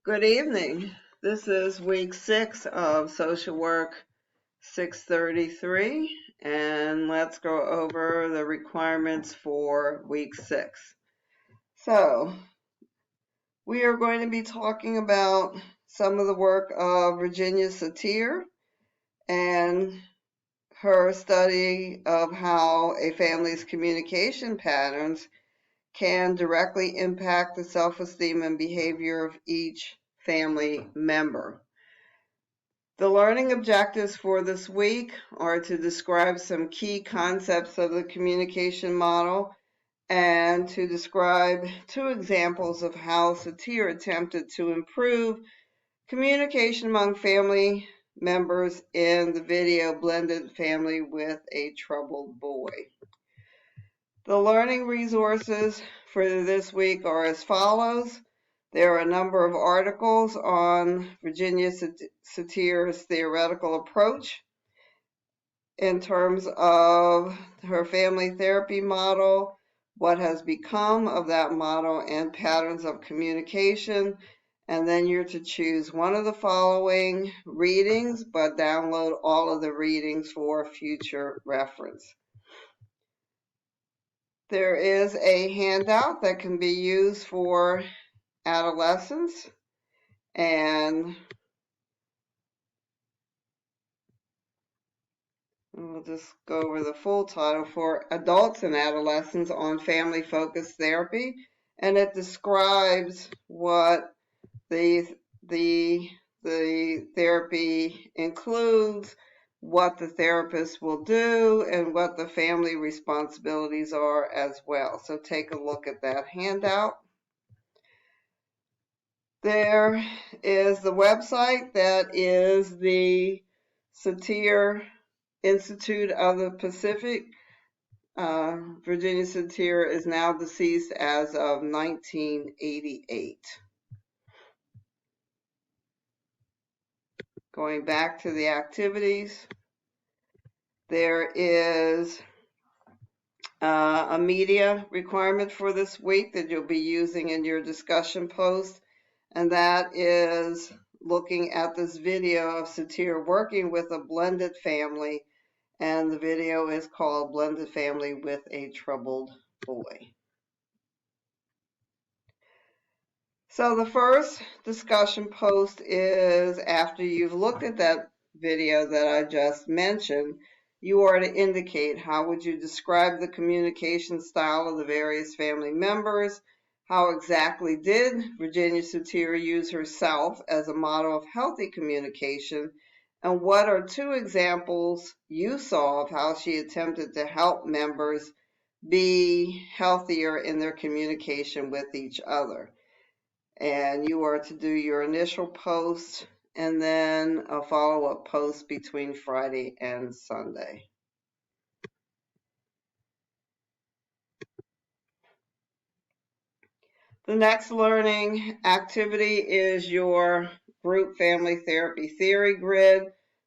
Good evening. This is week 6 of Social Work 633, and let's go over the requirements for week 6. So, we are going to be talking about some of the work of Virginia Satir and her study of how a family's communication patterns can directly impact the self-esteem and behavior of each family member. The learning objectives for this week are to describe some key concepts of the communication model and to describe 2 examples of how Satir attempted to improve communication among family members in the video Blended Family with a Troubled Boy. The learning resources for this week are as follows. There are a number of articles on Virginia Satir's theoretical approach in terms of her family therapy model, what has become of that model, and patterns of communication. And then you're to choose one of the following readings, but download all of the readings for future reference. There is a handout that can be used for adolescents, and we'll just go over the full title for adults and adolescents on family-focused therapy, and it describes what the therapy includes, what the therapist will do, and what the family responsibilities are as well. So take a look at that handout. There is the website that is the Satir Institute of the Pacific. Virginia Satir is now deceased as of 1988. Going back to the activities, there is a media requirement for this week that you'll be using in your discussion post, and that is looking at this video of Satir working with a blended family, and the video is called Blended Family with a Troubled Boy. So the first discussion post is after you've looked at that video that I just mentioned, you are to indicate how would you describe the communication style of the various family members, how exactly did Virginia Satir use herself as a model of healthy communication, and what are 2 examples you saw of how she attempted to help members be healthier in their communication with each other. And you are to do your initial post and then a follow-up post between Friday and Sunday. The next learning activity is your group family therapy theory grid.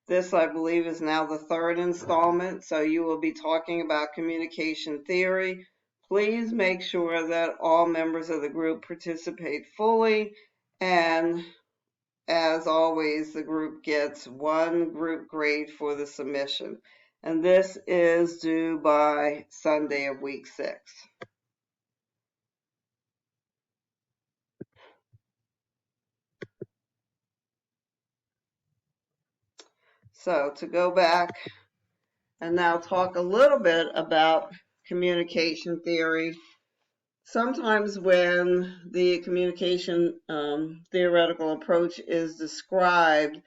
This, I believe, is now the 3rd installment, so you will be talking about communication theory. Please make sure that all members of the group participate fully, and as always, the group gets 1 group grade for the submission. And this is due by Sunday of week 6. So to go back and now talk a little bit about communication theory. Sometimes when the communication theoretical approach is described,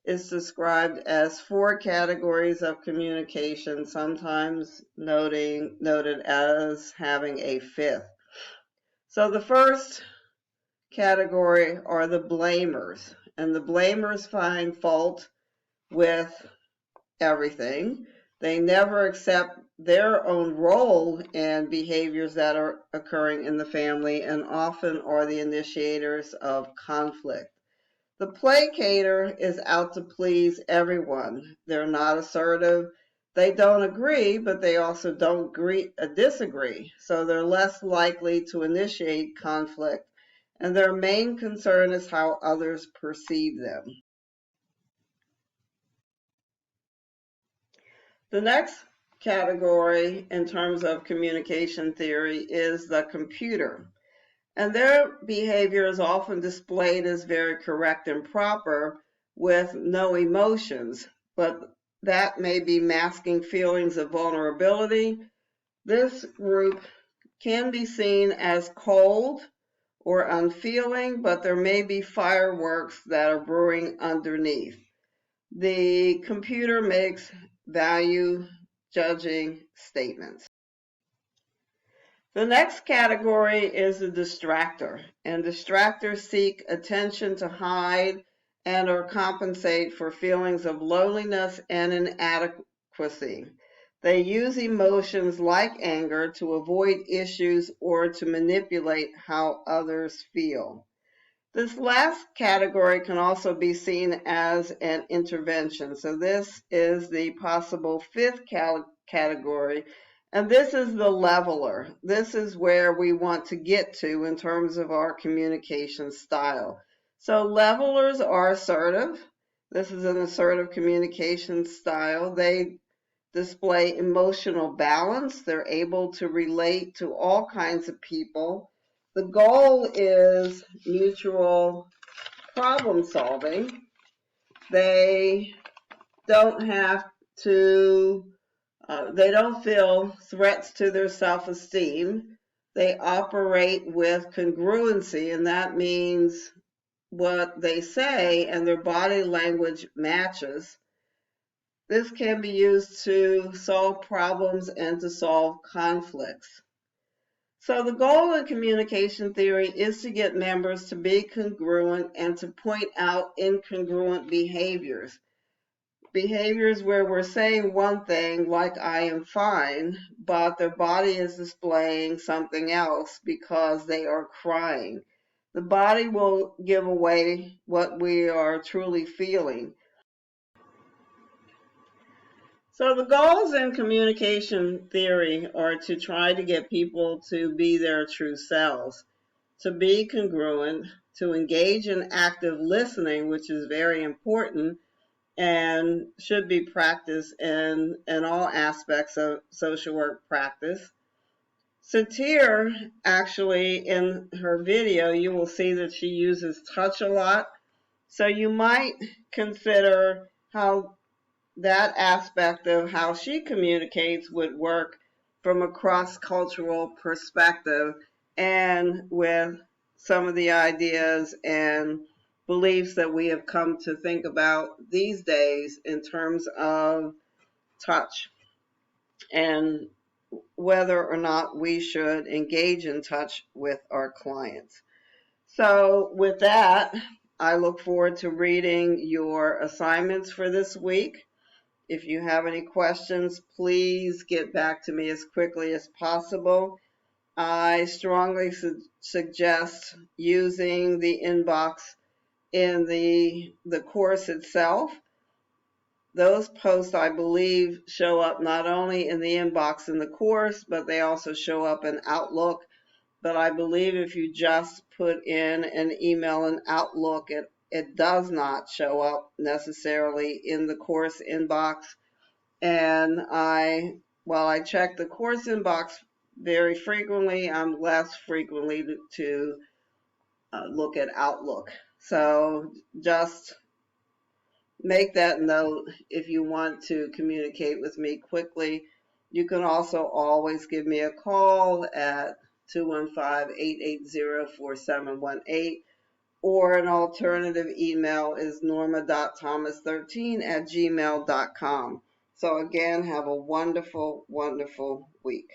it's described as 4 categories of communication, sometimes noted as having a 5th. So the first category are the blamers, and the blamers find fault with everything. They never accept their own role in behaviors that are occurring in the family and often are the initiators of conflict. The placator is out to please everyone. They're not assertive. They don't agree, but they also don't disagree. So they're less likely to initiate conflict and their main concern is how others perceive them. The next category in terms of communication theory is the computer. And their behavior is often displayed as very correct and proper with no emotions, but that may be masking feelings of vulnerability. This group can be seen as cold or unfeeling, but there may be fireworks that are brewing underneath. The computer makes value judging statements. The next category is the distractor, and distractors seek attention to hide and or compensate for feelings of loneliness and inadequacy. They use emotions like anger to avoid issues or to manipulate how others feel. This last category can also be seen as an intervention. So this is the possible fifth category, and this is the leveler. This is where we want to get to in terms of our communication style. So levelers are assertive. This is an assertive communication style. They display emotional balance. They're able to relate to all kinds of people. The goal is mutual problem solving. They don't have to, they don't feel threats to their self-esteem. They operate with congruency, and that means what they say and their body language matches. This can be used to solve problems and to solve conflicts. So the goal in communication theory is to get members to be congruent and to point out incongruent behaviors. Behaviors where we're saying one thing, like I am fine, but their body is displaying something else because they are crying. The body will give away what we are truly feeling. So the goals in communication theory are to try to get people to be their true selves, to be congruent, to engage in active listening, which is very important and should be practiced in all aspects of social work practice. Satir, actually, in her video, you will see that she uses touch a lot. So you might consider how that aspect of how she communicates would work from a cross-cultural perspective and with some of the ideas and beliefs that we have come to think about these days in terms of touch and whether or not we should engage in touch with our clients. So with that, I look forward to reading your assignments for this week. If you have any questions, please get back to me as quickly as possible. I strongly suggest using the inbox in the course itself. Those posts, I believe, show up not only in the inbox in the course, but they also show up in Outlook. But I believe if you just put in an email in Outlook, it does not show up necessarily in the course inbox. And while I check the course inbox very frequently, I'm less frequently to look at Outlook. So just make that note if you want to communicate with me quickly. You can also always give me a call at 215-880-4718, or an alternative email is norma.thomas13@gmail.com. So again, have a wonderful, wonderful week.